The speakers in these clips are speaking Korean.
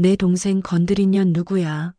내 동생 건드린 년 누구야?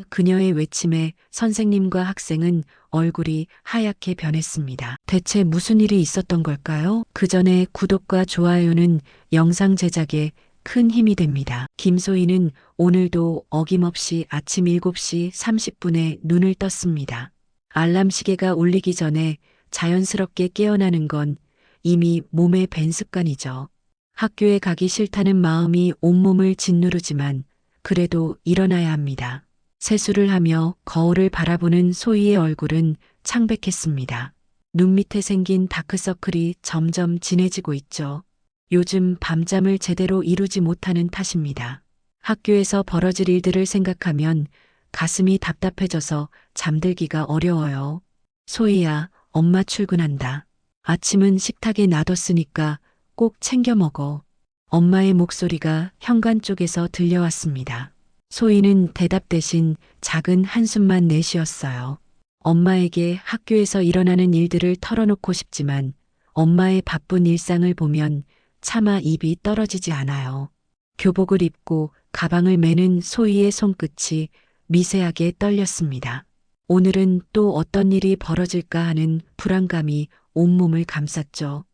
그녀의 외침에 선생님과 학생은 얼굴이 하얗게 변했습니다. 대체 무슨 일이 있었던 걸까요? 그 전에 구독과 좋아요는 영상 제작에 큰 힘이 됩니다. 김소희는 오늘도 어김없이 아침 7시 30분에 눈을 떴습니다. 알람 시계가 울리기 전에 자연스럽게 깨어나는 건 이미 몸에 밴 습관이죠. 학교에 가기 싫다는 마음이 온몸을 짓누르지만 그래도 일어나야 합니다. 세수를 하며 거울을 바라보는 소희의 얼굴은 창백했습니다. 눈 밑에 생긴 다크서클이 점점 진해지고 있죠. 요즘 밤잠을 제대로 이루지 못하는 탓입니다. 학교에서 벌어질 일들을 생각하면 가슴이 답답해져서 잠들기가 어려워요. 소희야, 엄마 출근한다. 아침은 식탁에 놔뒀으니까 꼭 챙겨 먹어. 엄마의 목소리가 현관 쪽에서 들려왔습니다. 소희는 대답 대신 작은 한숨만 내쉬었어요. 엄마에게 학교에서 일어나는 일들을 털어놓고 싶지만 엄마의 바쁜 일상을 보면 차마 입이 떨어지지 않아요. 교복을 입고 가방을 매는 소희의 손끝이 미세하게 떨렸습니다. 오늘은 또 어떤 일이 벌어질까 하는 불안감이 온몸을 감쌌죠.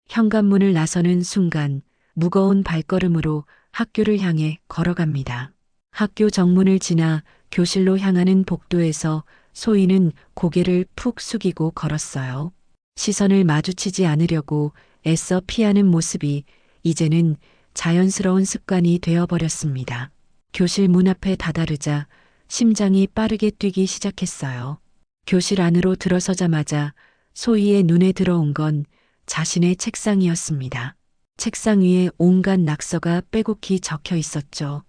현관문을 나서는 순간 무거운 발걸음으로 학교를 향해 걸어갑니다. 학교 정문을 지나 교실로 향하는 복도에서 소희는 고개를 푹 숙이고 걸었어요. 시선을 마주치지 않으려고 애써 피하는 모습이 이제는 자연스러운 습관이 되어버렸습니다. 교실 문 앞에 다다르자 심장이 빠르게 뛰기 시작했어요. 교실 안으로 들어서자마자 소희의 눈에 들어온 건 자신의 책상이었습니다. 책상 위에 온갖 낙서가 빼곡히 적혀 있었죠.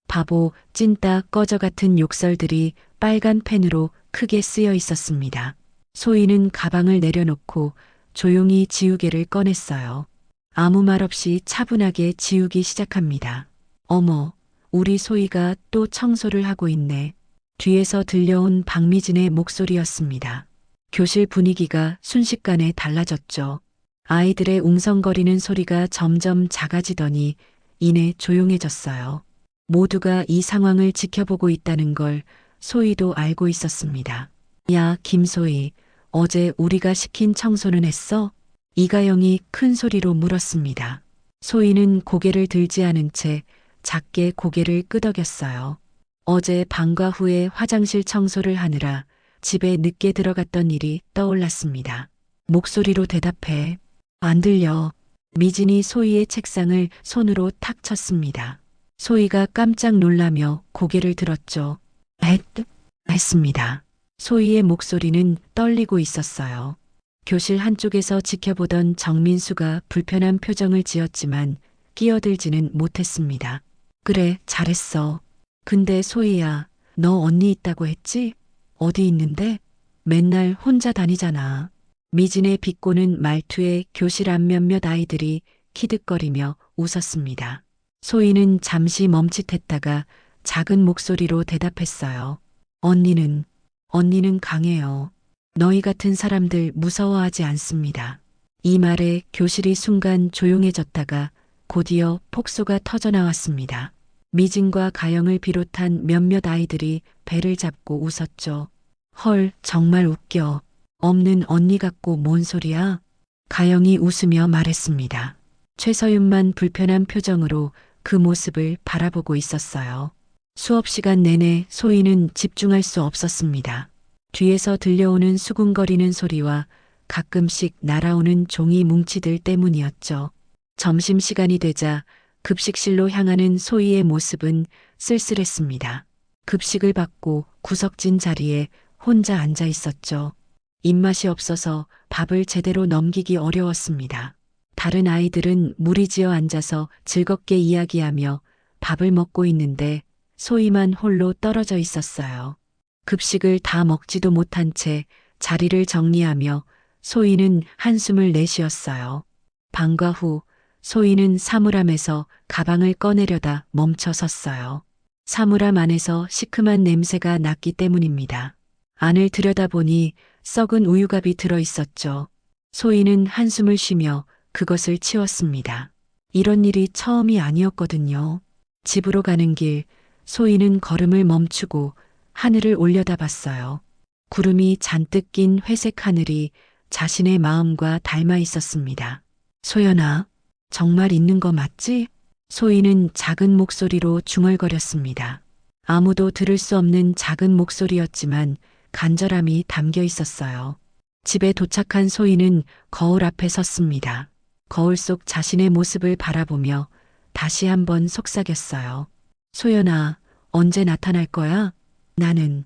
바보, 찐따, 꺼져 같은 욕설들이 빨간 펜으로 크게 쓰여 있었습니다. 소희는 가방을 내려놓고 조용히 지우개를 꺼냈어요. 아무 말 없이 차분하게 지우기 시작합니다. 어머, 우리 소희가 또 청소를 하고 있네. 뒤에서 들려온 박미진의 목소리였습니다. 교실 분위기가 순식간에 달라졌죠. 아이들의 웅성거리는 소리가 점점 작아지더니 이내 조용해졌어요. 모두가 이 상황을 지켜보고 있다는 걸 소희도 알고 있었습니다. 야, 김소희, 어제 우리가 시킨 청소는 했어? 이가영이 큰 소리로 물었습니다. 소희는 고개를 들지 않은 채 작게 고개를 끄덕였어요. 어제 방과 후에 화장실 청소를 하느라 집에 늦게 들어갔던 일이 떠올랐습니다. 목소리로 대답해. 안 들려. 미진이 소희의 책상을 손으로 탁 쳤습니다. 소희가 깜짝 놀라며 고개를 들었죠. 했습니다. 소희의 목소리는 떨리고 있었어요. 교실 한쪽에서 지켜보던 정민수가 불편한 표정을 지었지만 끼어들지는 못했습니다. 그래, 잘했어. 근데 소희야, 너 언니 있다고 했지? 어디 있는데? 맨날 혼자 다니잖아. 미진의 비꼬는 말투에 교실 앞 몇몇 아이들이 키득거리며 웃었습니다. 소희는 잠시 멈칫했다가 작은 목소리로 대답했어요. 언니는 강해요. 너희 같은 사람들 무서워하지 않습니다. 이 말에 교실이 순간 조용해졌다가 곧이어 폭소가 터져나왔습니다. 미진과 가영을 비롯한 몇몇 아이들이 배를 잡고 웃었죠. 헐, 정말 웃겨. 없는 언니 같고 뭔 소리야? 가영이 웃으며 말했습니다. 최서윤만 불편한 표정으로 그 모습을 바라보고 있었어요. 수업 시간 내내 소희는 집중할 수 없었습니다. 뒤에서 들려오는 수군거리는 소리와 가끔씩 날아오는 종이 뭉치들 때문이었죠. 점심시간이 되자 급식실로 향하는 소희의 모습은 쓸쓸했습니다. 급식을 받고 구석진 자리에 혼자 앉아 있었죠. 입맛이 없어서 밥을 제대로 넘기기 어려웠습니다. 다른 아이들은 무리지어 앉아서 즐겁게 이야기하며 밥을 먹고 있는데 소희만 홀로 떨어져 있었어요. 급식을 다 먹지도 못한 채 자리를 정리하며 소희는 한숨을 내쉬었어요. 방과 후 소희는 사물함에서 가방을 꺼내려다 멈춰 섰어요. 사물함 안에서 시큼한 냄새가 났기 때문입니다. 안을 들여다보니 썩은 우유갑이 들어 있었죠. 소희는 한숨을 쉬며 그것을 치웠습니다. 이런 일이 처음이 아니었거든요. 집으로 가는 길 소희는 걸음을 멈추고 하늘을 올려다봤어요. 구름이 잔뜩 낀 회색 하늘이 자신의 마음과 닮아 있었습니다. 소연아, 정말 있는 거 맞지? 소희는 작은 목소리로 중얼거렸습니다. 아무도 들을 수 없는 작은 목소리였지만 간절함이 담겨 있었어요. 집에 도착한 소희는 거울 앞에 섰습니다. 거울 속 자신의 모습을 바라보며 다시 한번 속삭였어요. 소연아, 언제 나타날 거야? 나는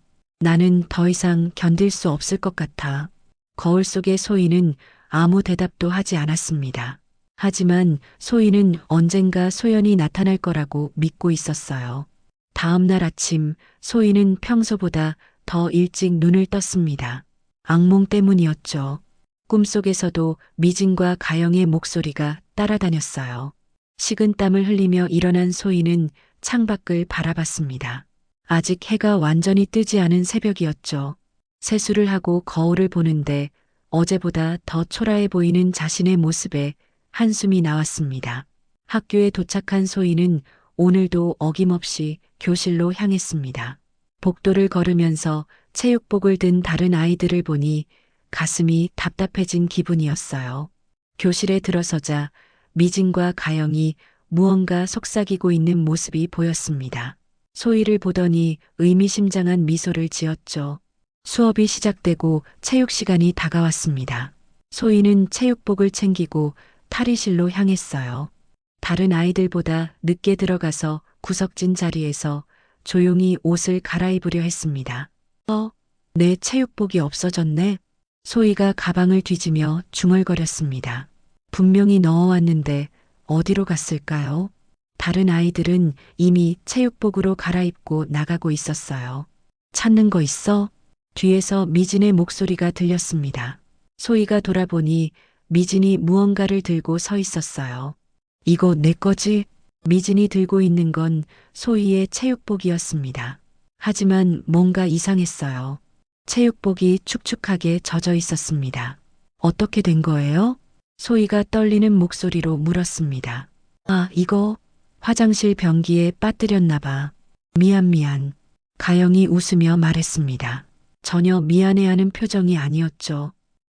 더 이상 견딜 수 없을 것 같아. 거울 속의 소희는 아무 대답도 하지 않았습니다. 하지만 소희는 언젠가 소연이 나타날 거라고 믿고 있었어요. 다음 날 아침 소희는 평소보다 더 일찍 눈을 떴습니다. 악몽 때문이었죠. 꿈속에서도 미진과 가영의 목소리가 따라다녔어요. 식은땀을 흘리며 일어난 소희는 창밖을 바라봤습니다. 아직 해가 완전히 뜨지 않은 새벽이었죠. 세수를 하고 거울을 보는데 어제보다 더 초라해 보이는 자신의 모습에 한숨이 나왔습니다. 학교에 도착한 소희는 오늘도 어김없이 교실로 향했습니다. 복도를 걸으면서 체육복을 든 다른 아이들을 보니 가슴이 답답해진 기분이었어요. 교실에 들어서자 미진과 가영이 무언가 속삭이고 있는 모습이 보였습니다. 소희를 보더니 의미심장한 미소를 지었죠. 수업이 시작되고 체육 시간이 다가왔습니다. 소희는 체육복을 챙기고 탈의실로 향했어요. 다른 아이들보다 늦게 들어가서 구석진 자리에서 조용히 옷을 갈아입으려 했습니다. 내 체육복이 없어졌네. 소희가 가방을 뒤지며 중얼거렸습니다. 분명히 넣어왔는데 어디로 갔을까요? 다른 아이들은 이미 체육복으로 갈아입고 나가고 있었어요. 찾는 거 있어? 뒤에서 미진의 목소리가 들렸습니다. 소희가 돌아보니 미진이 무언가를 들고 서 있었어요. 이거 내 거지? 미진이 들고 있는 건 소희의 체육복이었습니다. 하지만 뭔가 이상했어요. 체육복이 축축하게 젖어 있었습니다. 어떻게 된 거예요? 소희가 떨리는 목소리로 물었습니다. 이거 화장실 변기에 빠뜨렸나 봐. 미안. 가영이 웃으며 말했습니다. 전혀 미안해하는 표정이 아니었죠.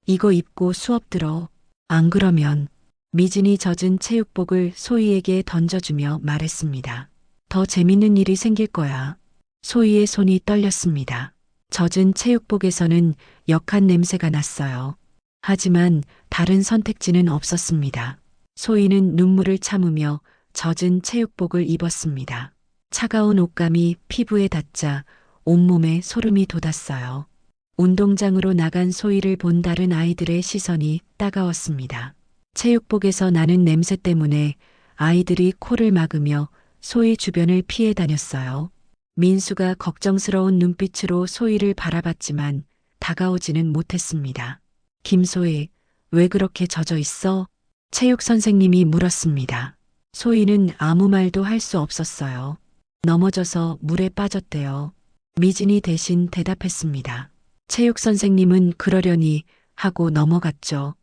이거 입고 수업 들어. 안 그러면 미진이 젖은 체육복을 소희에게 던져주며 말했습니다. 더 재밌는 일이 생길 거야. 소희의 손이 떨렸습니다. 젖은 체육복에서는 역한 냄새가 났어요. 하지만 다른 선택지는 없었습니다. 소희는 눈물을 참으며 젖은 체육복을 입었습니다. 차가운 옷감이 피부에 닿자 온몸에 소름이 돋았어요. 운동장으로 나간 소희를 본 다른 아이들의 시선이 따가웠습니다. 체육복에서 나는 냄새 때문에 아이들이 코를 막으며 소희 주변을 피해 다녔어요. 민수가 걱정스러운 눈빛으로 소희를 바라봤지만 다가오지는 못했습니다. 김소희, 왜 그렇게 젖어 있어? 체육 선생님이 물었습니다. 소희는 아무 말도 할 수 없었어요. 넘어져서 물에 빠졌대요. 미진이 대신 대답했습니다. 체육 선생님은 그러려니 하고 넘어갔죠.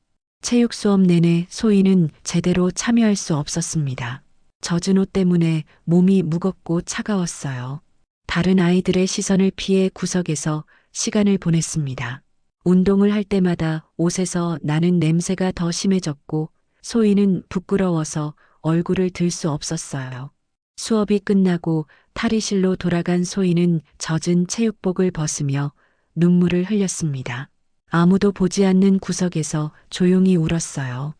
체육 수업 내내 소희는 제대로 참여할 수 없었습니다. 젖은 옷 때문에 몸이 무겁고 차가웠어요. 다른 아이들의 시선을 피해 구석에서 시간을 보냈습니다. 운동을 할 때마다 옷에서 나는 냄새가 더 심해졌고 소희는 부끄러워서 얼굴을 들 수 없었어요. 수업이 끝나고 탈의실로 돌아간 소희는 젖은 체육복을 벗으며 눈물을 흘렸습니다. 아무도 보지 않는 구석에서 조용히 울었어요.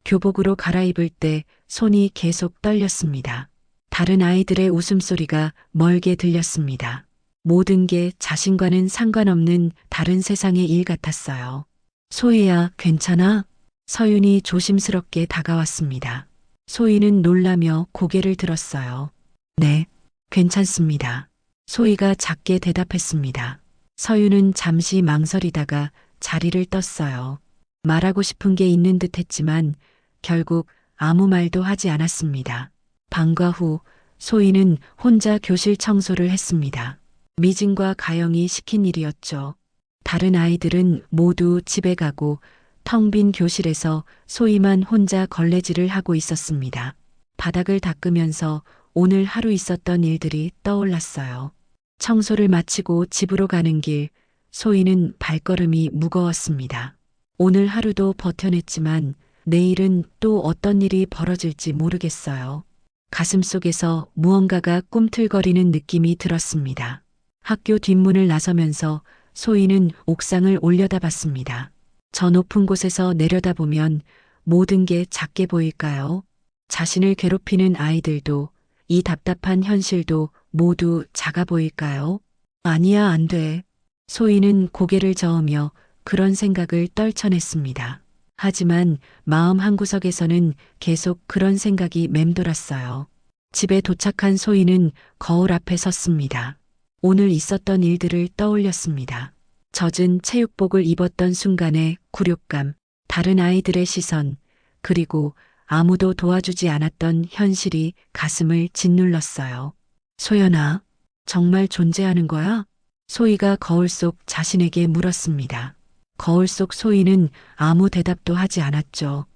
교복으로 갈아입을 때 손이 계속 떨렸습니다. 다른 아이들의 웃음소리가 멀게 들렸습니다. 모든 게 자신과는 상관없는 다른 세상의 일 같았어요. 소희야, 괜찮아? 서윤이 조심스럽게 다가왔습니다. 소희는 놀라며 고개를 들었어요. 네, 괜찮습니다. 소희가 작게 대답했습니다. 서윤은 잠시 망설이다가 자리를 떴어요. 말하고 싶은 게 있는 듯 했지만 결국 아무 말도 하지 않았습니다. 방과 후 소희는 혼자 교실 청소를 했습니다. 미진과 가영이 시킨 일이었죠. 다른 아이들은 모두 집에 가고 텅 빈 교실에서 소희만 혼자 걸레질을 하고 있었습니다. 바닥을 닦으면서 오늘 하루 있었던 일들이 떠올랐어요. 청소를 마치고 집으로 가는 길, 소희는 발걸음이 무거웠습니다. 오늘 하루도 버텨냈지만 내일은 또 어떤 일이 벌어질지 모르겠어요. 가슴속에서 무언가가 꿈틀거리는 느낌이 들었습니다. 학교 뒷문을 나서면서 소희는 옥상을 올려다봤습니다. 저 높은 곳에서 내려다보면 모든 게 작게 보일까요? 자신을 괴롭히는 아이들도, 이 답답한 현실도 모두 작아 보일까요? 아니야, 안 돼. 소희는 고개를 저으며 그런 생각을 떨쳐냈습니다. 하지만 마음 한구석에서는 계속 그런 생각이 맴돌았어요. 집에 도착한 소희는 거울 앞에 섰습니다. 오늘 있었던 일들을 떠올렸습니다. 젖은 체육복을 입었던 순간의 굴욕감, 다른 아이들의 시선, 그리고 아무도 도와주지 않았던 현실이 가슴을 짓눌렀어요. 소연아, 정말 존재하는 거야? 소희가 거울 속 자신에게 물었습니다. 거울 속 소희는 아무 대답도 하지 않았죠.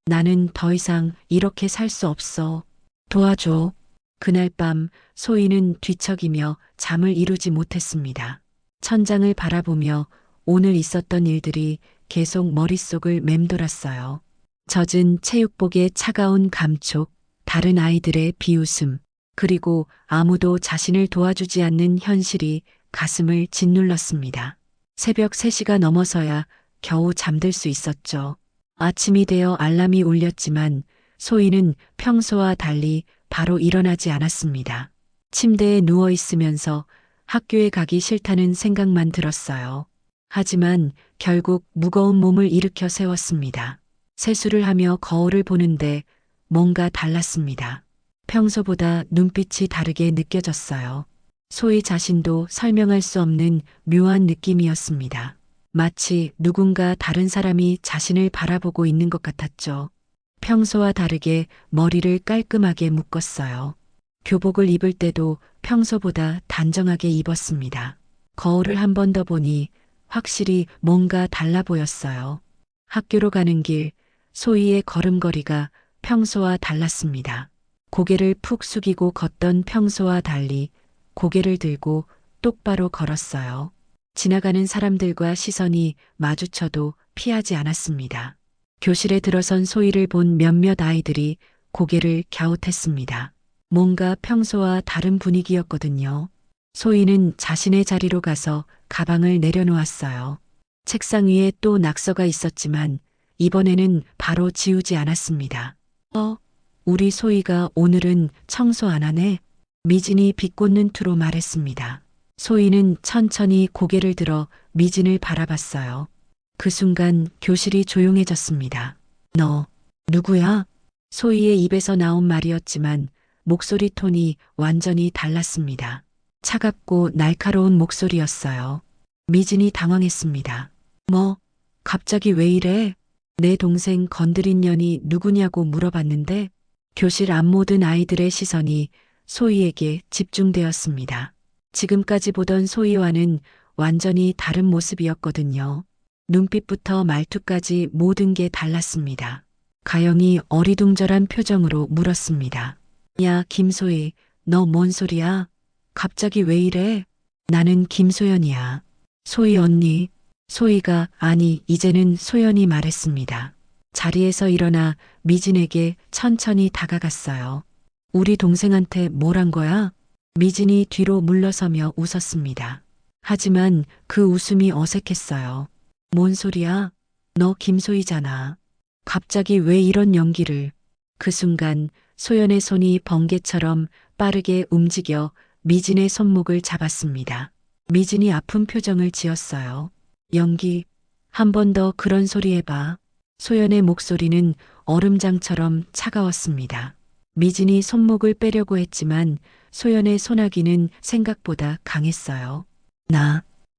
나는 더 이상 이렇게 살 수 없어. 도와줘. 그날 밤 소희는 뒤척이며 잠을 이루지 못했습니다. 천장을 바라보며 오늘 있었던 일들이 계속 머릿속을 맴돌았어요. 젖은 체육복의 차가운 감촉, 다른 아이들의 비웃음, 그리고 아무도 자신을 도와주지 않는 현실이 가슴을 짓눌렀습니다. 새벽 3시가 넘어서야 겨우 잠들 수 있었죠. 아침이 되어 알람이 울렸지만 소희는 평소와 달리 바로 일어나지 않았습니다. 침대에 누워 있으면서 학교에 가기 싫다는 생각만 들었어요. 하지만 결국 무거운 몸을 일으켜 세웠습니다. 세수를 하며 거울을 보는데 뭔가 달랐습니다. 평소보다 눈빛이 다르게 느껴졌어요. 소희 자신도 설명할 수 없는 묘한 느낌이었습니다. 마치 누군가 다른 사람이 자신을 바라보고 있는 것 같았죠. 평소와 다르게 머리를 깔끔하게 묶었어요. 교복을 입을 때도 평소보다 단정하게 입었습니다. 거울을 한 번 더 보니 확실히 뭔가 달라 보였어요. 학교로 가는 길, 소희의 걸음걸이가 평소와 달랐습니다. 고개를 푹 숙이고 걷던 평소와 달리 고개를 들고 똑바로 걸었어요. 지나가는 사람들과 시선이 마주쳐도 피하지 않았습니다. 교실에 들어선 소희를 본 몇몇 아이들이 고개를 갸웃했습니다. 뭔가 평소와 다른 분위기였거든요. 소희는 자신의 자리로 가서 가방을 내려놓았어요. 책상 위에 또 낙서가 있었지만 이번에는 바로 지우지 않았습니다. 우리 소희가 오늘은 청소 안 하네? 미진이 비꼬는 투로 말했습니다. 소희는 천천히 고개를 들어 미진을 바라봤어요. 그 순간 교실이 조용해졌습니다. 너, 누구야? 소희의 입에서 나온 말이었지만 목소리 톤이 완전히 달랐습니다. 차갑고 날카로운 목소리였어요. 미진이 당황했습니다. 갑자기 왜 이래? 내 동생 건드린 년이 누구냐고 물어봤는데 교실 앞 모든 아이들의 시선이 소희에게 집중되었습니다. 지금까지 보던 소희와는 완전히 다른 모습이었거든요. 눈빛부터 말투까지 모든 게 달랐습니다. 가영이 어리둥절한 표정으로 물었습니다. 야, 김소희, 너 뭔 소리야? 갑자기 왜 이래? 나는 김소연이야. 소희 언니. 소희가 아니 이제는 소연이 말했습니다. 자리에서 일어나 미진에게 천천히 다가갔어요. 우리 동생한테 뭘 한 거야? 미진이 뒤로 물러서며 웃었습니다. 하지만 그 웃음이 어색했어요. 뭔 소리야? 너 김소희잖아. 갑자기 왜 이런 연기를? 그 순간 소연의 손이 번개처럼 빠르게 움직여 미진의 손목을 잡았습니다. 미진이 아픈 표정을 지었어요. 연기, 한 번 더 그런 소리 해봐. 소연의 목소리는 얼음장처럼 차가웠습니다. 미진이 손목을 빼려고 했지만 소연의 소나기는 생각보다 강했어요.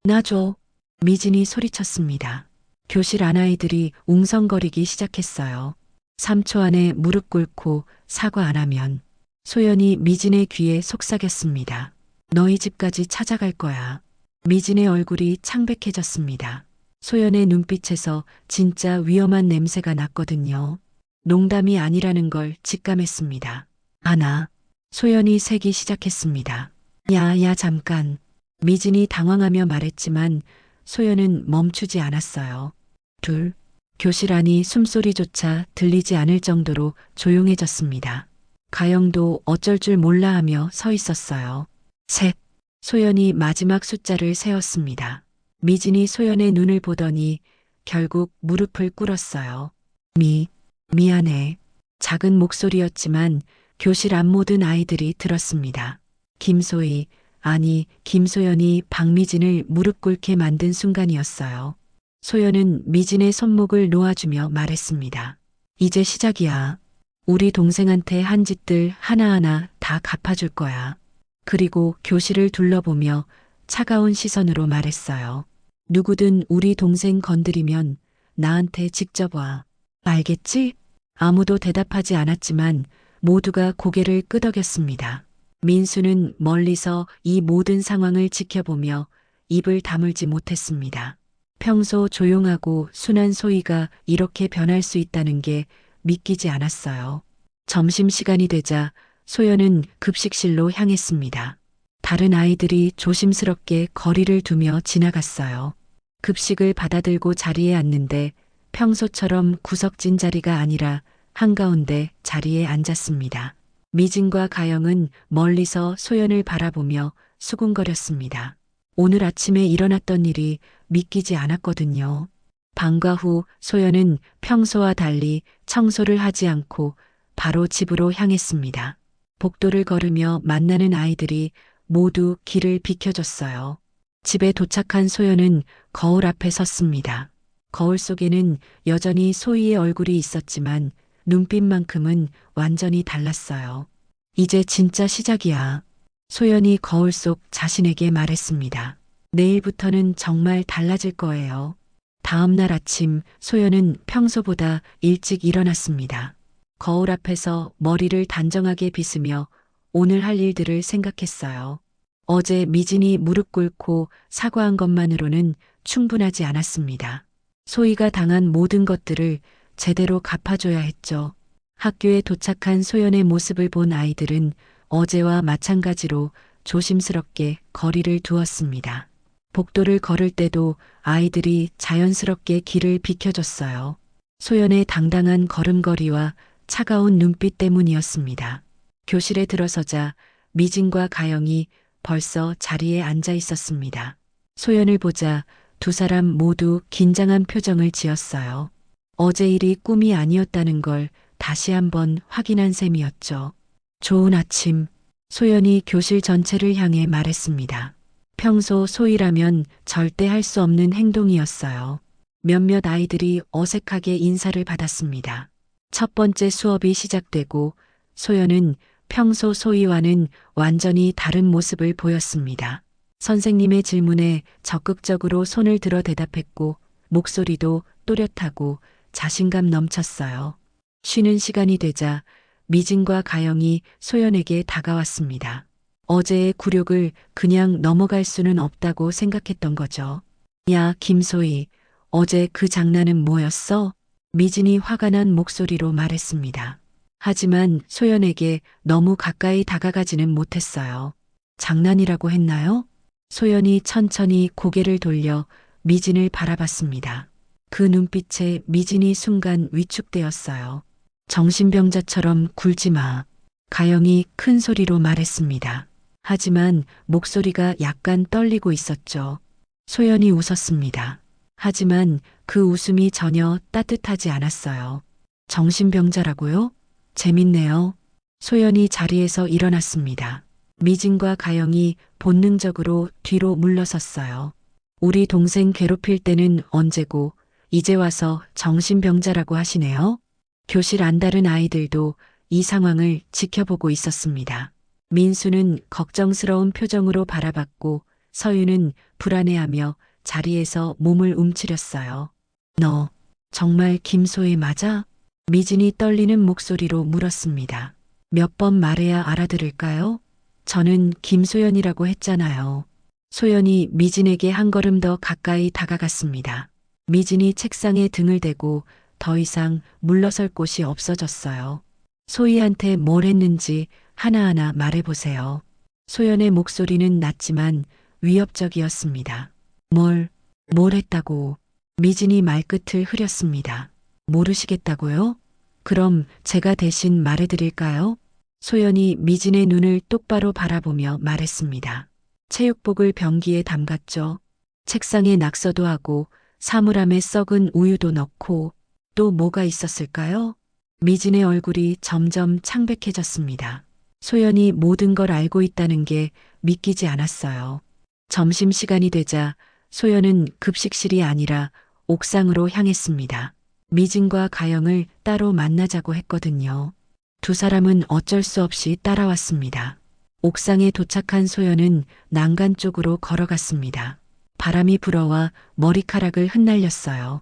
나 줘. 미진이 소리쳤습니다. 교실 안 아이들이 웅성거리기 시작했어요. 3초 안에 무릎 꿇고 사과 안 하면 소연이 미진의 귀에 속삭였습니다. 너희 집까지 찾아갈 거야. 미진의 얼굴이 창백해졌습니다. 소연의 눈빛에서 진짜 위험한 냄새가 났거든요. 농담이 아니라는 걸 직감했습니다. 소연이 세기 시작했습니다. 야, 잠깐. 미진이 당황하며 말했지만 소연은 멈추지 않았어요. 둘. 교실 안이 숨소리조차 들리지 않을 정도로 조용해졌습니다. 가영도 어쩔 줄 몰라 하며 서 있었어요. 셋. 소연이 마지막 숫자를 세었습니다. 미진이 소연의 눈을 보더니 결국 무릎을 꿇었어요. 미안해. 작은 목소리였지만 교실 앞 모든 아이들이 들었습니다. 김소연이 박미진을 무릎 꿇게 만든 순간이었어요. 소연은 미진의 손목을 놓아주며 말했습니다. 이제 시작이야. 우리 동생한테 한 짓들 하나하나 다 갚아줄 거야. 그리고 교실을 둘러보며 차가운 시선으로 말했어요. 누구든 우리 동생 건드리면 나한테 직접 와. 알겠지? 아무도 대답하지 않았지만 모두가 고개를 끄덕였습니다. 민수는 멀리서 이 모든 상황을 지켜보며 입을 다물지 못했습니다. 평소 조용하고 순한 소희가 이렇게 변할 수 있다는 게 믿기지 않았어요. 점심시간이 되자 소연은 급식실로 향했습니다. 다른 아이들이 조심스럽게 거리를 두며 지나갔어요. 급식을 받아들고 자리에 앉는데 평소처럼 구석진 자리가 아니라 한가운데 자리에 앉았습니다. 미진과 가영은 멀리서 소연을 바라보며 수군거렸습니다. 오늘 아침에 일어났던 일이 믿기지 않았거든요. 방과 후 소연은 평소와 달리 청소를 하지 않고 바로 집으로 향했습니다. 복도를 걸으며 만나는 아이들이 모두 길을 비켜줬어요. 집에 도착한 소연은 거울 앞에 섰습니다. 거울 속에는 여전히 소희의 얼굴이 있었지만 눈빛만큼은 완전히 달랐어요. 이제 진짜 시작이야. 소연이 거울 속 자신에게 말했습니다. 내일부터는 정말 달라질 거예요. 다음 날 아침 소연은 평소보다 일찍 일어났습니다. 거울 앞에서 머리를 단정하게 빗으며 오늘 할 일들을 생각했어요. 어제 미진이 무릎 꿇고 사과한 것만으로는 충분하지 않았습니다. 소희가 당한 모든 것들을 제대로 갚아줘야 했죠. 학교에 도착한 소연의 모습을 본 아이들은 어제와 마찬가지로 조심스럽게 거리를 두었습니다. 복도를 걸을 때도 아이들이 자연스럽게 길을 비켜줬어요. 소연의 당당한 걸음걸이와 차가운 눈빛 때문이었습니다. 교실에 들어서자 미진과 가영이 벌써 자리에 앉아 있었습니다. 소연을 보자 두 사람 모두 긴장한 표정을 지었어요. 어제 일이 꿈이 아니었다는 걸 다시 한번 확인한 셈이었죠. 좋은 아침, 소연이 교실 전체를 향해 말했습니다. 평소 소희라면 절대 할 수 없는 행동이었어요. 몇몇 아이들이 어색하게 인사를 받았습니다. 첫 번째 수업이 시작되고 소연은 평소 소희와는 완전히 다른 모습을 보였습니다. 선생님의 질문에 적극적으로 손을 들어 대답했고 목소리도 또렷하고 자신감 넘쳤어요. 쉬는 시간이 되자 미진과 가영이 소연에게 다가왔습니다. 어제의 굴욕을 그냥 넘어갈 수는 없다고 생각했던 거죠. 야, 김소희, 어제 그 장난은 뭐였어? 미진이 화가 난 목소리로 말했습니다. 하지만 소연에게 너무 가까이 다가가지는 못했어요. 장난이라고 했나요? 소연이 천천히 고개를 돌려 미진을 바라봤습니다. 그 눈빛에 미진이 순간 위축되었어요. 정신병자처럼 굴지 마. 가영이 큰 소리로 말했습니다. 하지만 목소리가 약간 떨리고 있었죠. 소연이 웃었습니다. 하지만 그 웃음이 전혀 따뜻하지 않았어요. 정신병자라고요? 재밌네요. 소연이 자리에서 일어났습니다. 미진과 가영이 본능적으로 뒤로 물러섰어요. 우리 동생 괴롭힐 때는 언제고 이제 와서 정신병자라고 하시네요. 교실 안다른 아이들도 이 상황을 지켜보고 있었습니다. 민수는 걱정스러운 표정으로 바라봤고 서유는 불안해하며 자리에서 몸을 움츠렸어요. 너 정말 김소희 맞아? 미진이 떨리는 목소리로 물었습니다. 몇 번 말해야 알아들을까요? 저는 김소연이라고 했잖아요. 소연이 미진에게 한 걸음 더 가까이 다가갔습니다. 미진이 책상에 등을 대고 더 이상 물러설 곳이 없어졌어요. 소희한테 뭘 했는지 하나하나 말해보세요. 소연의 목소리는 낮지만 위협적이었습니다. 뭘 했다고? 미진이 말끝을 흐렸습니다. 모르시겠다고요? 그럼 제가 대신 말해드릴까요? 소연이 미진의 눈을 똑바로 바라보며 말했습니다. 체육복을 변기에 담갔죠. 책상에 낙서도 하고 사물함에 썩은 우유도 넣고 또 뭐가 있었을까요? 미진의 얼굴이 점점 창백해졌습니다. 소연이 모든 걸 알고 있다는 게 믿기지 않았어요. 점심시간이 되자 소연은 급식실이 아니라 옥상으로 향했습니다. 미진과 가영을 따로 만나자고 했거든요. 두 사람은 어쩔 수 없이 따라왔습니다. 옥상에 도착한 소연은 난간 쪽으로 걸어갔습니다. 바람이 불어와 머리카락을 흩날렸어요.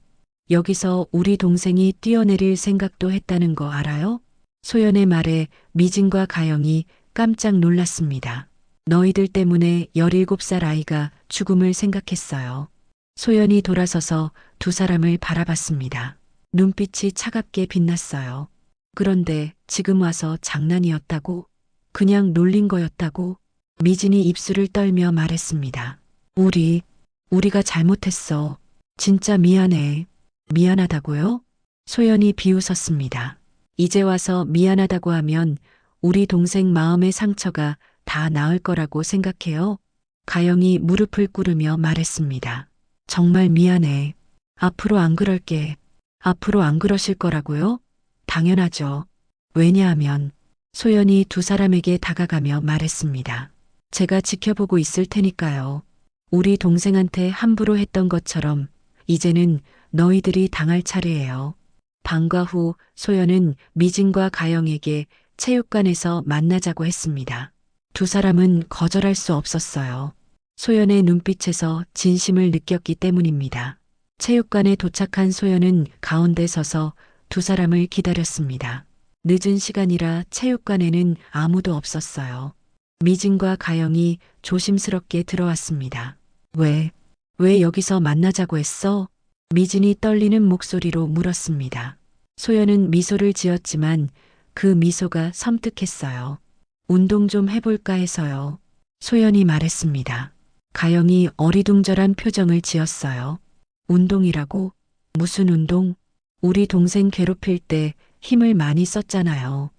여기서 우리 동생이 뛰어내릴 생각도 했다는 거 알아요? 소연의 말에 미진과 가영이 깜짝 놀랐습니다. 너희들 때문에 17살 아이가 죽음을 생각했어요. 소연이 돌아서서 두 사람을 바라봤습니다. 눈빛이 차갑게 빛났어요. 그런데 지금 와서 장난이었다고? 그냥 놀린 거였다고? 미진이 입술을 떨며 말했습니다. 우리가 잘못했어. 진짜 미안해. 미안하다고요? 소연이 비웃었습니다. 이제 와서 미안하다고 하면 우리 동생 마음의 상처가 다 나을 거라고 생각해요. 가영이 무릎을 꿇으며 말했습니다. 정말 미안해. 앞으로 안 그럴게. 앞으로 안 그러실 거라고요? 당연하죠. 왜냐하면 소연이 두 사람에게 다가가며 말했습니다. 제가 지켜보고 있을 테니까요. 우리 동생한테 함부로 했던 것처럼 이제는 너희들이 당할 차례예요. 방과 후 소연은 미진과 가영에게 체육관에서 만나자고 했습니다. 두 사람은 거절할 수 없었어요. 소연의 눈빛에서 진심을 느꼈기 때문입니다. 체육관에 도착한 소연은 가운데 서서 두 사람을 기다렸습니다. 늦은 시간이라 체육관에는 아무도 없었어요. 미진과 가영이 조심스럽게 들어왔습니다. 왜 여기서 만나자고 했어? 미진이 떨리는 목소리로 물었습니다. 소연은 미소를 지었지만 그 미소가 섬뜩했어요. 운동 좀 해볼까 해서요. 소연이 말했습니다. 가영이 어리둥절한 표정을 지었어요. 운동이라고? 무슨 운동? 우리 동생 괴롭힐 때 힘을 많이 썼잖아요.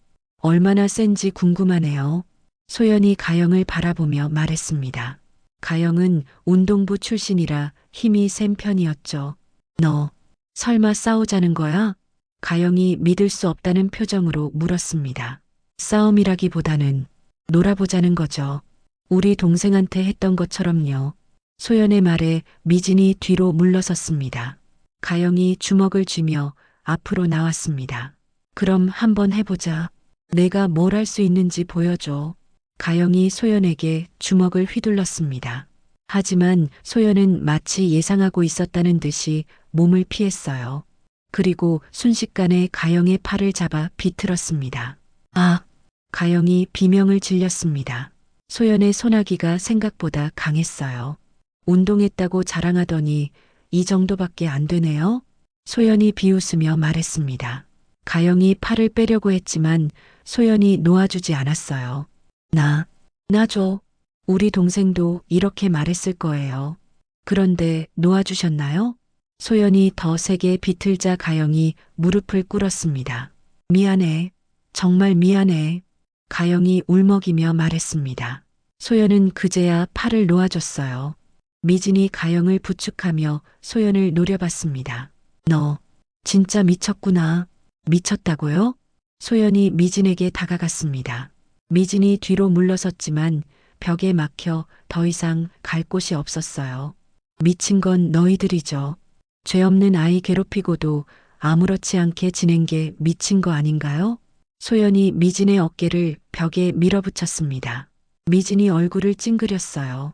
얼마나 센지 궁금하네요. 소연이 가영을 바라보며 말했습니다. 가영은 운동부 출신이라 힘이 센 편이었죠. 너 설마 싸우자는 거야? 가영이 믿을 수 없다는 표정으로 물었습니다. 싸움이라기보다는 놀아보자는 거죠. 우리 동생한테 했던 것처럼요. 소연의 말에 미진이 뒤로 물러섰습니다. 가영이 주먹을 쥐며 앞으로 나왔습니다. 그럼 한번 해보자. 내가 뭘 할 수 있는지 보여줘. 가영이 소연에게 주먹을 휘둘렀습니다. 하지만 소연은 마치 예상하고 있었다는 듯이 몸을 피했어요. 그리고 순식간에 가영의 팔을 잡아 비틀었습니다. 아! 가영이 비명을 질렸습니다. 소연의 소나기가 생각보다 강했어요. 운동했다고 자랑하더니 이 정도밖에 안 되네요. 소연이 비웃으며 말했습니다. 가영이 팔을 빼려고 했지만 소연이 놓아주지 않았어요. 나 줘. 우리 동생도 이렇게 말했을 거예요. 그런데 놓아주셨나요? 소연이 더 세게 비틀자 가영이 무릎을 꿇었습니다. 미안해. 정말 미안해. 가영이 울먹이며 말했습니다. 소연은 그제야 팔을 놓아줬어요. 미진이 가영을 부축하며 소연을 노려봤습니다. 너 진짜 미쳤구나. 미쳤다고요? 소연이 미진에게 다가갔습니다. 미진이 뒤로 물러섰지만 벽에 막혀 더 이상 갈 곳이 없었어요. 미친 건 너희들이죠. 죄 없는 아이 괴롭히고도 아무렇지 않게 지낸 게 미친 거 아닌가요? 소연이 미진의 어깨를 벽에 밀어붙였습니다. 미진이 얼굴을 찡그렸어요.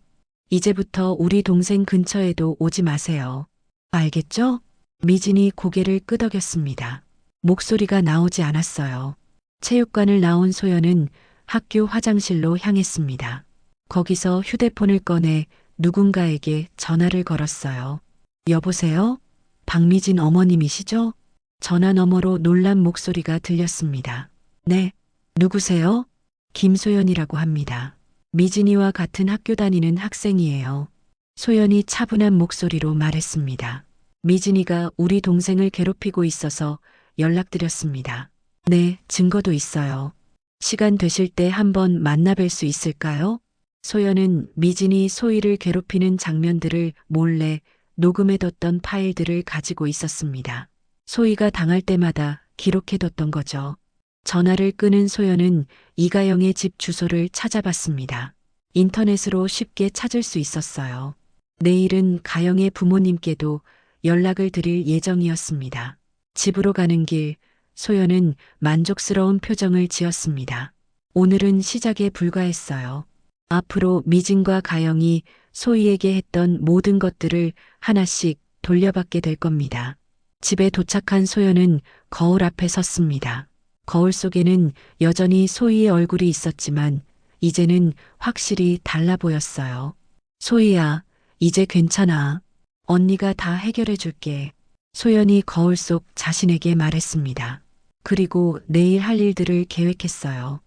이제부터 우리 동생 근처에도 오지 마세요. 알겠죠? 미진이 고개를 끄덕였습니다. 목소리가 나오지 않았어요. 체육관을 나온 소연은 학교 화장실로 향했습니다. 거기서 휴대폰을 꺼내 누군가에게 전화를 걸었어요. 여보세요? 박미진 어머님이시죠? 전화 너머로 놀란 목소리가 들렸습니다. 네, 누구세요? 김소연이라고 합니다. 미진이와 같은 학교 다니는 학생이에요. 소연이 차분한 목소리로 말했습니다. 미진이가 우리 동생을 괴롭히고 있어서 연락드렸습니다. 네, 증거도 있어요. 시간 되실 때 한번 만나뵐 수 있을까요? 소연은 미진이 소희를 괴롭히는 장면들을 몰래 녹음해뒀던 파일들을 가지고 있었습니다. 소희가 당할 때마다 기록해뒀던 거죠. 전화를 끊은 소연은 이가영의 집 주소를 찾아봤습니다. 인터넷으로 쉽게 찾을 수 있었어요. 내일은 가영의 부모님께도 연락을 드릴 예정이었습니다. 집으로 가는 길, 소연은 만족스러운 표정을 지었습니다. 오늘은 시작에 불과했어요. 앞으로 미진과 가영이 소희에게 했던 모든 것들을 하나씩 돌려받게 될 겁니다. 집에 도착한 소연은 거울 앞에 섰습니다. 거울 속에는 여전히 소희의 얼굴이 있었지만 이제는 확실히 달라 보였어요. 소희야, 이제 괜찮아. 언니가 다 해결해 줄게. 소연이 거울 속 자신에게 말했습니다. 그리고 내일 할 일들을 계획했어요.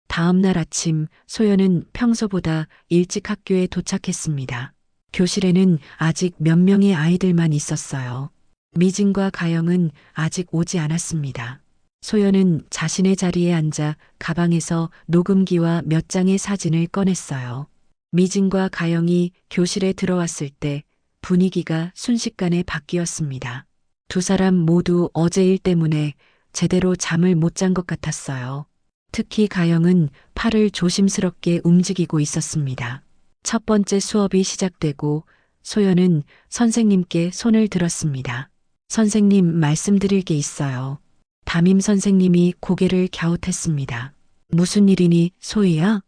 다음 날 아침 소연은 평소보다 일찍 학교에 도착했습니다. 교실에는 아직 몇 명의 아이들만 있었어요. 미진과 가영은 아직 오지 않았습니다. 소연은 자신의 자리에 앉아 가방에서 녹음기와 몇 장의 사진을 꺼냈어요. 미진과 가영이 교실에 들어왔을 때 분위기가 순식간에 바뀌었습니다. 두 사람 모두 어제 일 때문에 제대로 잠을 못 잔 것 같았어요. 특히 가영은 팔을 조심스럽게 움직이고 있었습니다. 첫 번째 수업이 시작되고 소연은 선생님께 손을 들었습니다. 선생님, 말씀드릴 게 있어요. 담임 선생님이 고개를 갸웃했습니다. 무슨 일이니, 소희야?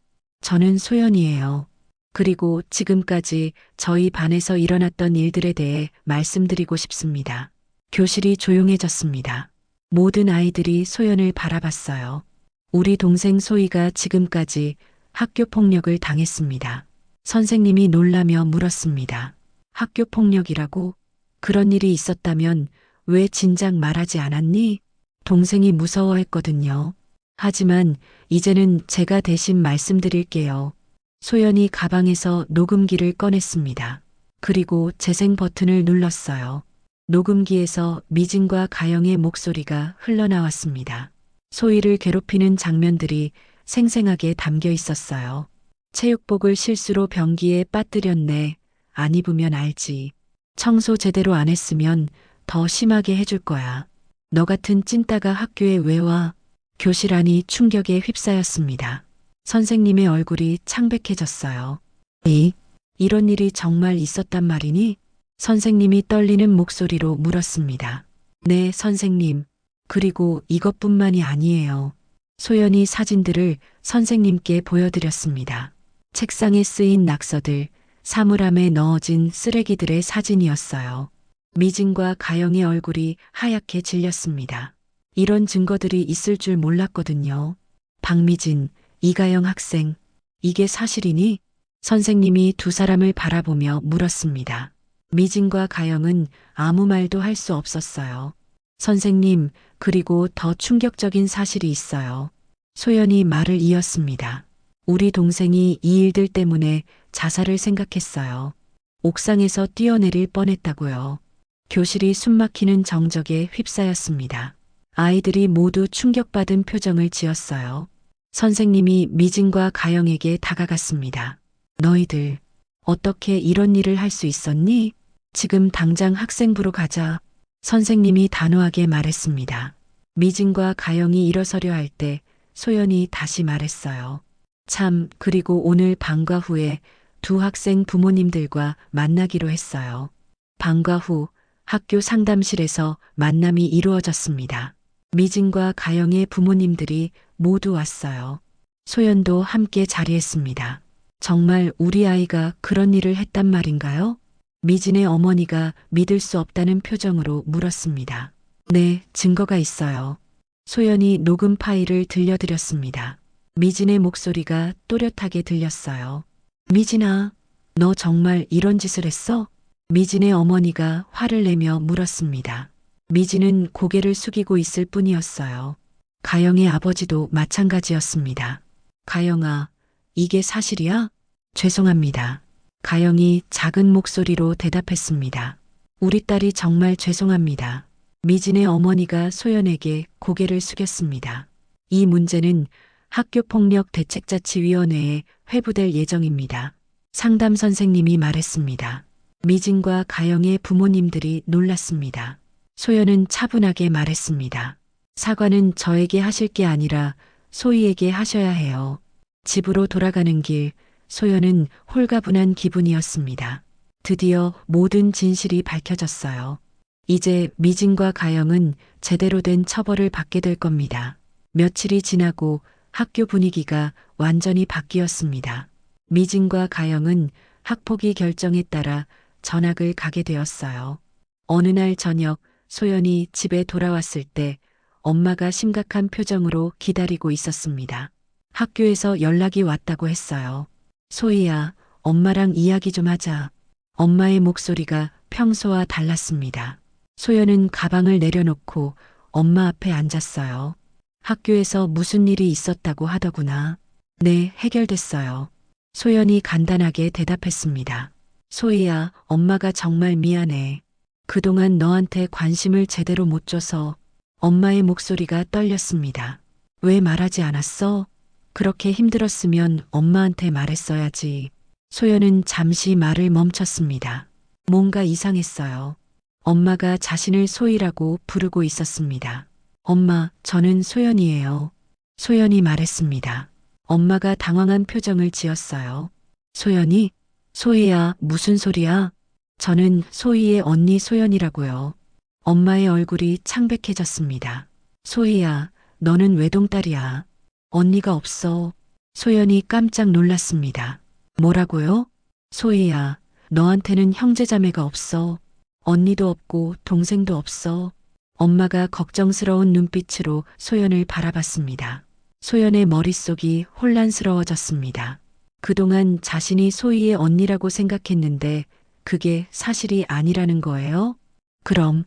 저는 소연이에요. 그리고 지금까지 저희 반에서 일어났던 일들에 대해 말씀드리고 싶습니다. 교실이 조용해졌습니다. 모든 아이들이 소연을 바라봤어요. 우리 동생 소희가 지금까지 학교 폭력을 당했습니다. 선생님이 놀라며 물었습니다. 학교 폭력이라고? 그런 일이 있었다면 왜 진작 말하지 않았니? 동생이 무서워했거든요. 하지만 이제는 제가 대신 말씀드릴게요. 소연이 가방에서 녹음기를 꺼냈습니다. 그리고 재생 버튼을 눌렀어요. 녹음기에서 미진과 가영의 목소리가 흘러나왔습니다. 소희를 괴롭히는 장면들이 생생하게 담겨 있었어요. 체육복을 실수로 변기에 빠뜨렸네. 안 입으면 알지. 청소 제대로 안 했으면 더 심하게 해줄 거야. 너 같은 찐따가 학교에 왜 와? 교실 안이 충격에 휩싸였습니다. 선생님의 얼굴이 창백해졌어요. 이런 일이 정말 있었단 말이니? 선생님이 떨리는 목소리로 물었습니다. 네, 선생님. 그리고 이것뿐만이 아니에요. 소연이 사진들을 선생님께 보여드렸습니다. 책상에 쓰인 낙서들, 사물함에 넣어진 쓰레기들의 사진이었어요. 미진과 가영의 얼굴이 하얗게 질렸습니다. 이런 증거들이 있을 줄 몰랐거든요. 박미진, 이가영 학생, 이게 사실이니? 선생님이 두 사람을 바라보며 물었습니다. 미진과 가영은 아무 말도 할 수 없었어요. 선생님, 그리고 더 충격적인 사실이 있어요. 소연이 말을 이었습니다. 우리 동생이 이 일들 때문에 자살을 생각했어요. 옥상에서 뛰어내릴 뻔했다고요. 교실이 숨막히는 정적에 휩싸였습니다. 아이들이 모두 충격받은 표정을 지었어요. 선생님이 미진과 가영에게 다가갔습니다. 너희들, 어떻게 이런 일을 할 수 있었니? 지금 당장 학생부로 가자. 선생님이 단호하게 말했습니다. 미진과 가영이 일어서려 할 때 소연이 다시 말했어요. 참, 그리고 오늘 방과 후에 두 학생 부모님들과 만나기로 했어요. 방과 후 학교 상담실에서 만남이 이루어졌습니다. 미진과 가영의 부모님들이 모두 왔어요. 소연도 함께 자리했습니다. 정말 우리 아이가 그런 일을 했단 말인가요? 미진의 어머니가 믿을 수 없다는 표정으로 물었습니다. 네, 증거가 있어요. 소연이 녹음 파일을 들려드렸습니다. 미진의 목소리가 또렷하게 들렸어요. 미진아, 너 정말 이런 짓을 했어? 미진의 어머니가 화를 내며 물었습니다. 미진은 고개를 숙이고 있을 뿐이었어요. 가영의 아버지도 마찬가지였습니다. 가영아, 이게 사실이야? 죄송합니다. 가영이 작은 목소리로 대답했습니다. 우리 딸이 정말 죄송합니다. 미진의 어머니가 소연에게 고개를 숙였습니다. 이 문제는 학교폭력대책자치위원회에 회부될 예정입니다. 상담 선생님이 말했습니다. 미진과 가영의 부모님들이 놀랐습니다. 소연은 차분하게 말했습니다. 사과는 저에게 하실 게 아니라 소희에게 하셔야 해요. 집으로 돌아가는 길, 소연은 홀가분한 기분이었습니다. 드디어 모든 진실이 밝혀졌어요. 이제 미진과 가영은 제대로 된 처벌을 받게 될 겁니다. 며칠이 지나고 학교 분위기가 완전히 바뀌었습니다. 미진과 가영은 학폭위 결정에 따라 전학을 가게 되었어요. 어느 날 저녁 소연이 집에 돌아왔을 때 엄마가 심각한 표정으로 기다리고 있었습니다. 학교에서 연락이 왔다고 했어요. 소희야, 엄마랑 이야기 좀 하자. 엄마의 목소리가 평소와 달랐습니다. 소연은 가방을 내려놓고 엄마 앞에 앉았어요. 학교에서 무슨 일이 있었다고 하더구나. 네, 해결됐어요. 소연이 간단하게 대답했습니다. 소희야, 엄마가 정말 미안해. 그동안 너한테 관심을 제대로 못 줘서. 엄마의 목소리가 떨렸습니다. 왜 말하지 않았어? 그렇게 힘들었으면 엄마한테 말했어야지. 소연은 잠시 말을 멈췄습니다. 뭔가 이상했어요. 엄마가 자신을 소희라고 부르고 있었습니다. 엄마, 저는 소연이에요. 소연이 말했습니다. 엄마가 당황한 표정을 지었어요. 소연이? 소희야, 무슨 소리야? 저는 소희의 언니 소연이라고요. 엄마의 얼굴이 창백해졌습니다. 소희야, 너는 외동딸이야. 언니가 없어. 소연이 깜짝 놀랐습니다. 뭐라고요? 소희야, 너한테는 형제자매가 없어. 언니도 없고 동생도 없어. 엄마가 걱정스러운 눈빛으로 소연을 바라봤습니다. 소연의 머릿속이 혼란스러워졌습니다. 그동안 자신이 소희의 언니라고 생각했는데 그게 사실이 아니라는 거예요? 그럼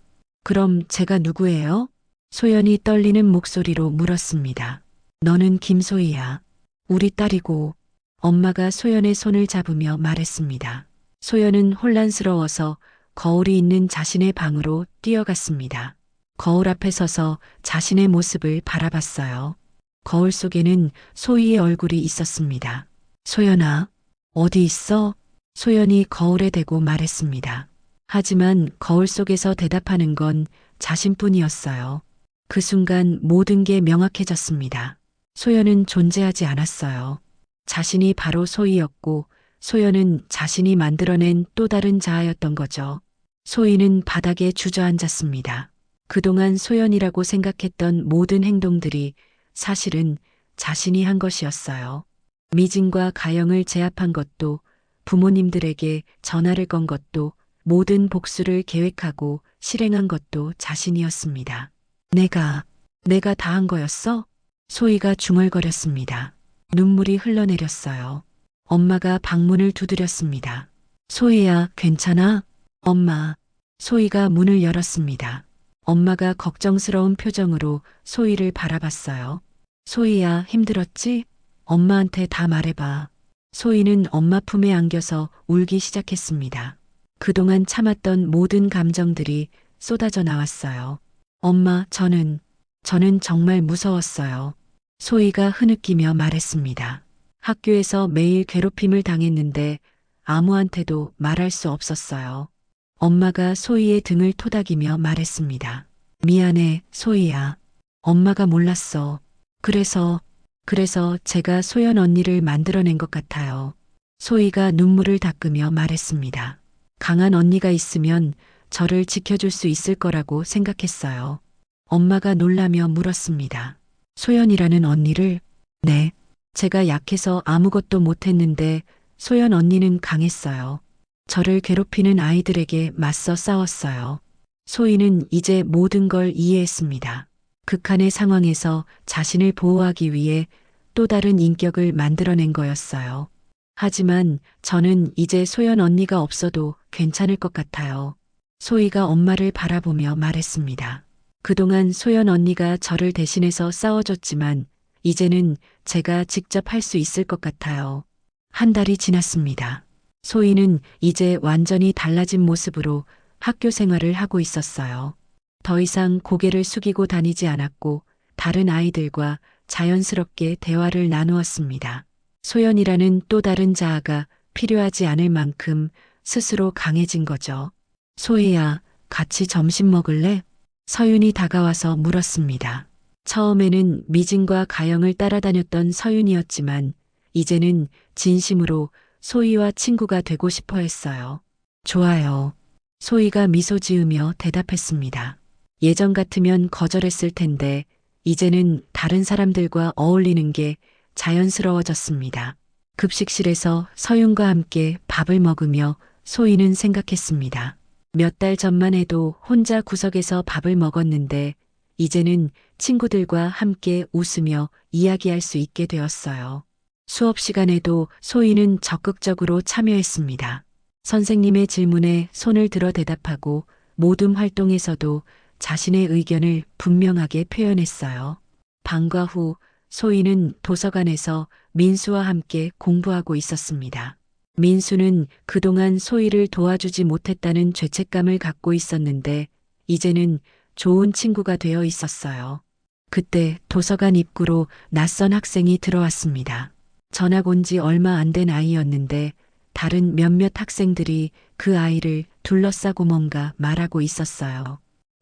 제가 누구예요? 소연이 떨리는 목소리로 물었습니다. 너는 김소희야. 우리 딸이고. 엄마가 소연의 손을 잡으며 말했습니다. 소연은 혼란스러워서 거울이 있는 자신의 방으로 뛰어갔습니다. 거울 앞에 서서 자신의 모습을 바라봤어요. 거울 속에는 소희의 얼굴이 있었습니다. 소연아, 어디 있어? 소연이 거울에 대고 말했습니다. 하지만 거울 속에서 대답하는 건 자신뿐이었어요. 그 순간 모든 게 명확해졌습니다. 소연은 존재하지 않았어요. 자신이 바로 소희였고 소연은 자신이 만들어낸 또 다른 자아였던 거죠. 소희는 바닥에 주저앉았습니다. 그동안 소연이라고 생각했던 모든 행동들이 사실은 자신이 한 것이었어요. 미진과 가영을 제압한 것도 부모님들에게 전화를 건 것도 모든 복수를 계획하고 실행한 것도 자신이었습니다. 내가 다 한 거였어? 소희가 중얼거렸습니다. 눈물이 흘러내렸어요. 엄마가 방문을 두드렸습니다. 소희야, 괜찮아? 엄마. 소희가 문을 열었습니다. 엄마가 걱정스러운 표정으로 소희를 바라봤어요. 소희야, 힘들었지? 엄마한테 다 말해봐. 소희는 엄마 품에 안겨서 울기 시작했습니다. 그동안 참았던 모든 감정들이 쏟아져 나왔어요. 엄마, 저는 정말 무서웠어요. 소희가 흐느끼며 말했습니다. 학교에서 매일 괴롭힘을 당했는데 아무한테도 말할 수 없었어요. 엄마가 소희의 등을 토닥이며 말했습니다. 미안해, 소희야. 엄마가 몰랐어. 그래서 제가 소연 언니를 만들어낸 것 같아요. 소희가 눈물을 닦으며 말했습니다. 강한 언니가 있으면 저를 지켜줄 수 있을 거라고 생각했어요. 엄마가 놀라며 물었습니다. 소연이라는 언니를? 네. 제가 약해서 아무것도 못했는데 소연 언니는 강했어요. 저를 괴롭히는 아이들에게 맞서 싸웠어요. 소희는 이제 모든 걸 이해했습니다. 극한의 상황에서 자신을 보호하기 위해 또 다른 인격을 만들어낸 거였어요. 하지만 저는 이제 소연 언니가 없어도 괜찮을 것 같아요. 소희가 엄마를 바라보며 말했습니다. 그동안 소연 언니가 저를 대신해서 싸워줬지만 이제는 제가 직접 할 수 있을 것 같아요. 한 달이 지났습니다. 소희는 이제 완전히 달라진 모습으로 학교 생활을 하고 있었어요. 더 이상 고개를 숙이고 다니지 않았고 다른 아이들과 자연스럽게 대화를 나누었습니다. 소연이라는 또 다른 자아가 필요하지 않을 만큼 스스로 강해진 거죠. 소희야, 같이 점심 먹을래? 서윤이 다가와서 물었습니다. 처음에는 미진과 가영을 따라다녔던 서윤이었지만 이제는 진심으로 소희와 친구가 되고 싶어 했어요. 좋아요. 소희가 미소 지으며 대답했습니다. 예전 같으면 거절했을 텐데 이제는 다른 사람들과 어울리는 게 자연스러워졌습니다. 급식실에서 서윤과 함께 밥을 먹으며 소희는 생각했습니다. 몇 달 전만 해도 혼자 구석에서 밥을 먹었는데 이제는 친구들과 함께 웃으며 이야기할 수 있게 되었어요. 수업 시간에도 소희는 적극적으로 참여했습니다. 선생님의 질문에 손을 들어 대답하고 모둠 활동에서도 자신의 의견을 분명하게 표현했어요. 방과 후 소희는 도서관에서 민수와 함께 공부하고 있었습니다. 민수는 그동안 소희를 도와주지 못했다는 죄책감을 갖고 있었는데 이제는 좋은 친구가 되어 있었어요. 그때 도서관 입구로 낯선 학생이 들어왔습니다. 전학 온 지 얼마 안 된 아이였는데 다른 몇몇 학생들이 그 아이를 둘러싸고 뭔가 말하고 있었어요.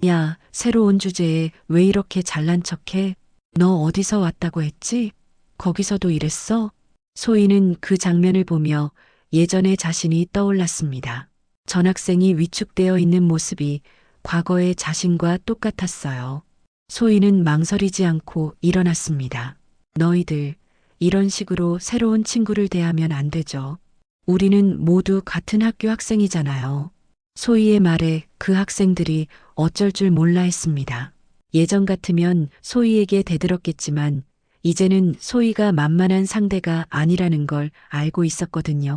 야, 새로 온 주제에 왜 이렇게 잘난 척해? 너 어디서 왔다고 했지? 거기서도 이랬어? 소희는 그 장면을 보며 예전의 자신이 떠올랐습니다. 전학생이 위축되어 있는 모습이 과거의 자신과 똑같았어요. 소희는 망설이지 않고 일어났습니다. 너희들, 이런 식으로 새로운 친구를 대하면 안 되죠. 우리는 모두 같은 학교 학생이잖아요. 소희의 말에 그 학생들이 어쩔 줄 몰라 했습니다. 예전 같으면 소희에게 대들었겠지만 이제는 소희가 만만한 상대가 아니라는 걸 알고 있었거든요.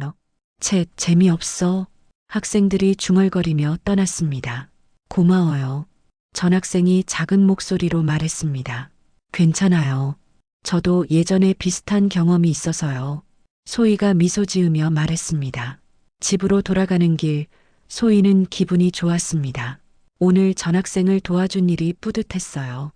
채, 재미없어. 학생들이 중얼거리며 떠났습니다. 고마워요. 전학생이 작은 목소리로 말했습니다. 괜찮아요. 저도 예전에 비슷한 경험이 있어서요. 소희가 미소 지으며 말했습니다. 집으로 돌아가는 길, 소희는 기분이 좋았습니다. 오늘 전학생을 도와준 일이 뿌듯했어요.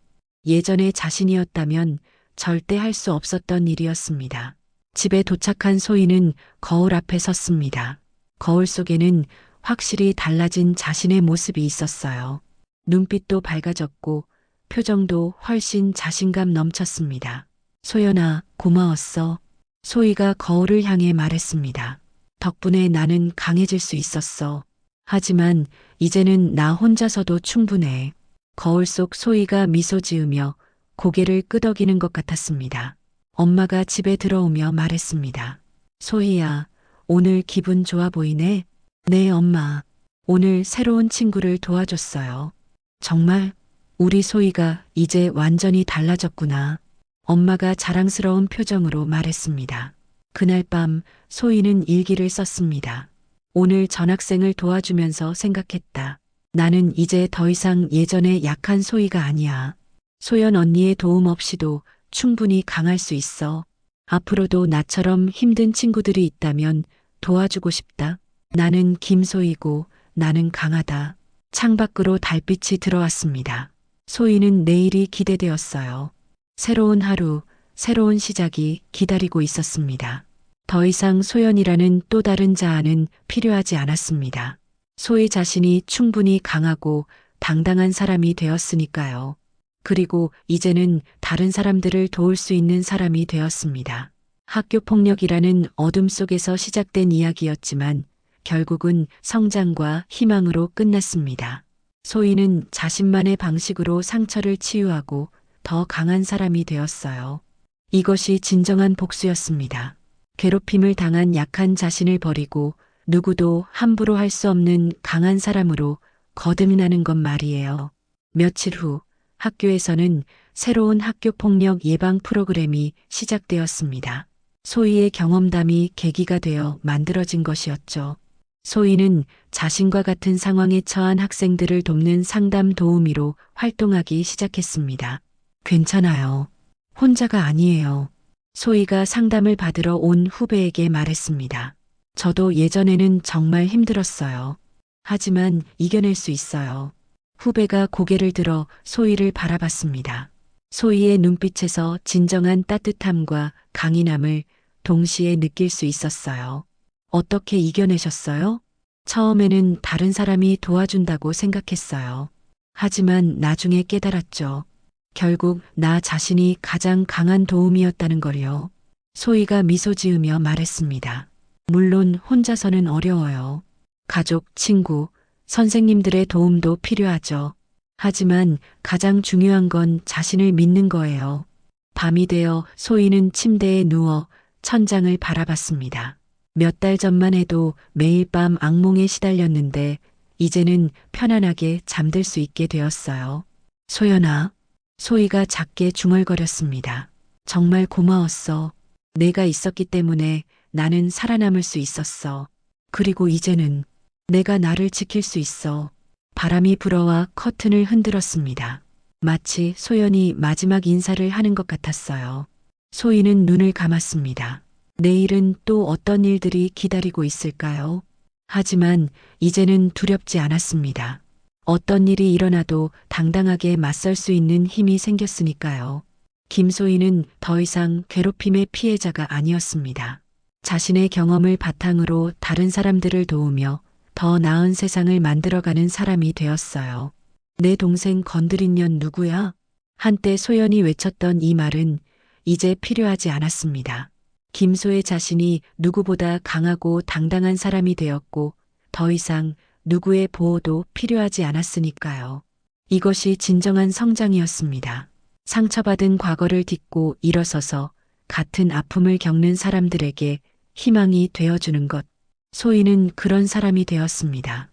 예전의 자신이었다면 절대 할 수 없었던 일이었습니다. 집에 도착한 소희는 거울 앞에 섰습니다. 거울 속에는 확실히 달라진 자신의 모습이 있었어요. 눈빛도 밝아졌고 표정도 훨씬 자신감 넘쳤습니다. 소연아, 고마웠어. 소희가 거울을 향해 말했습니다. 덕분에 나는 강해질 수 있었어. 하지만 이제는 나 혼자서도 충분해. 거울 속 소희가 미소 지으며 고개를 끄덕이는 것 같았습니다. 엄마가 집에 들어오며 말했습니다. 소희야, 오늘 기분 좋아 보이네? 네, 엄마. 오늘 새로운 친구를 도와줬어요. 정말? 우리 소희가 이제 완전히 달라졌구나. 엄마가 자랑스러운 표정으로 말했습니다. 그날 밤 소희는 일기를 썼습니다. 오늘 전학생을 도와주면서 생각했다. 나는 이제 더 이상 예전의 약한 소희가 아니야. 소연 언니의 도움 없이도 충분히 강할 수 있어. 앞으로도 나처럼 힘든 친구들이 있다면 도와주고 싶다. 나는 김소희고 나는 강하다. 창밖으로 달빛이 들어왔습니다. 소희는 내일이 기대되었어요. 새로운 하루, 새로운 시작이 기다리고 있었습니다. 더 이상 소연이라는 또 다른 자아는 필요하지 않았습니다. 소희 자신이 충분히 강하고 당당한 사람이 되었으니까요. 그리고 이제는 다른 사람들을 도울 수 있는 사람이 되었습니다. 학교 폭력이라는 어둠 속에서 시작된 이야기였지만 결국은 성장과 희망으로 끝났습니다. 소희는 자신만의 방식으로 상처를 치유하고 더 강한 사람이 되었어요. 이것이 진정한 복수였습니다. 괴롭힘을 당한 약한 자신을 버리고 누구도 함부로 할 수 없는 강한 사람으로 거듭나는 것 말이에요. 며칠 후 학교에서는 새로운 학교폭력 예방 프로그램이 시작되었습니다. 소희의 경험담이 계기가 되어 만들어진 것이었죠. 소희는 자신과 같은 상황에 처한 학생들을 돕는 상담 도우미로 활동하기 시작했습니다. 괜찮아요. 혼자가 아니에요. 소희가 상담을 받으러 온 후배에게 말했습니다. 저도 예전에는 정말 힘들었어요. 하지만 이겨낼 수 있어요. 후배가 고개를 들어 소희를 바라봤습니다. 소희의 눈빛에서 진정한 따뜻함과 강인함을 동시에 느낄 수 있었어요. 어떻게 이겨내셨어요? 처음에는 다른 사람이 도와준다고 생각했어요. 하지만 나중에 깨달았죠. 결국 나 자신이 가장 강한 도움이었다는 걸요. 소희가 미소 지으며 말했습니다. 물론 혼자서는 어려워요. 가족, 친구, 선생님들의 도움도 필요하죠. 하지만 가장 중요한 건 자신을 믿는 거예요. 밤이 되어 소희는 침대에 누워 천장을 바라봤습니다. 몇 달 전만 해도 매일 밤 악몽에 시달렸는데 이제는 편안하게 잠들 수 있게 되었어요. 소연아, 소희가 작게 중얼거렸습니다. 정말 고마웠어. 내가 있었기 때문에 나는 살아남을 수 있었어. 그리고 이제는 내가 나를 지킬 수 있어. 바람이 불어와 커튼을 흔들었습니다. 마치 소연이 마지막 인사를 하는 것 같았어요. 소희는 눈을 감았습니다. 내일은 또 어떤 일들이 기다리고 있을까요? 하지만 이제는 두렵지 않았습니다. 어떤 일이 일어나도 당당하게 맞설 수 있는 힘이 생겼으니까요. 김소희는 더 이상 괴롭힘의 피해자가 아니었습니다. 자신의 경험을 바탕으로 다른 사람들을 도우며 더 나은 세상을 만들어가는 사람이 되었어요. 내 동생 건드린 년 누구야? 한때 소연이 외쳤던 이 말은 이제 필요하지 않았습니다. 김소의 자신이 누구보다 강하고 당당한 사람이 되었고 더 이상 누구의 보호도 필요하지 않았으니까요. 이것이 진정한 성장이었습니다. 상처받은 과거를 딛고 일어서서 같은 아픔을 겪는 사람들에게 희망이 되어주는 것. 소희는 그런 사람이 되었습니다.